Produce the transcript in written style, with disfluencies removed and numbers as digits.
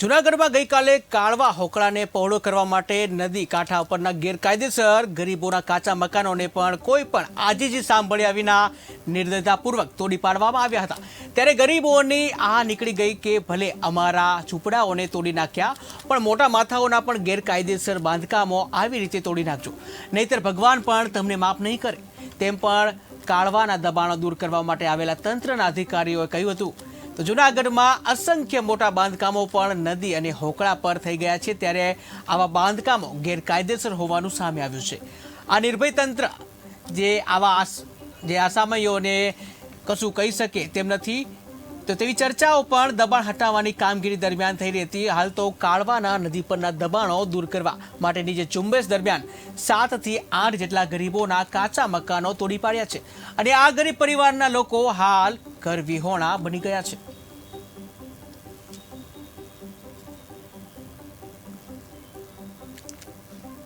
જૂનાગઢમાં ગઈકાલે કાળવા હોકળાને પહોળો કરવા માટે નદી કાંઠા ઉપરના ગેરકાયદેસર ગરીબોના કાચા મકાનોને પણ કોઈ પણ આજીજી સાંભળ્યા વિના નિર્દયતાપૂર્વક તોડી પાડવામાં આવ્યા હતા। ત્યારે ગરીબોની આ નીકળી ગઈ કે ભલે અમારા ઝૂંપડાઓને તોડી નાખ્યા, પણ મોટા માથાઓના પણ ગેરકાયદેસર બાંધકામો આવી રીતે તોડી નાખજો, નહીંતર ભગવાન પણ તમને માફ નહીં કરે, તેમ પણ કાળવાના દબાણો દૂર કરવા માટે આવેલા તંત્રના અધિકારીઓએ કહ્યું હતું। તો જૂનાગઢમાં અસંખ્ય મોટા બાંધકામો પણ નદી અને હોકળા પર થઈ ગયા છે, ત્યારે આવા બાંધકામો ગેરકાયદેસર હોવાનું સામે આવ્યું છે। આ નિર્ભય તંત્ર જે અસામયોને કશું કહી શકે તેમ નથી, તો તેવી ચર્ચાઓ પણ દબાણ હટાવવાની કામગીરી દરમિયાન થઈ રહી હતી। હાલ તો કાળવાના નદી પરના દબાણો દૂર કરવા માટેની જે ઝુંબેશ દરમિયાન 7 થી 8 જેટલા ગરીબોના કાચા મકાનો તોડી પાડ્યા છે, અને આ ગરીબ પરિવારના લોકો હાલ ઘર વિહોણા બની ગયા છે।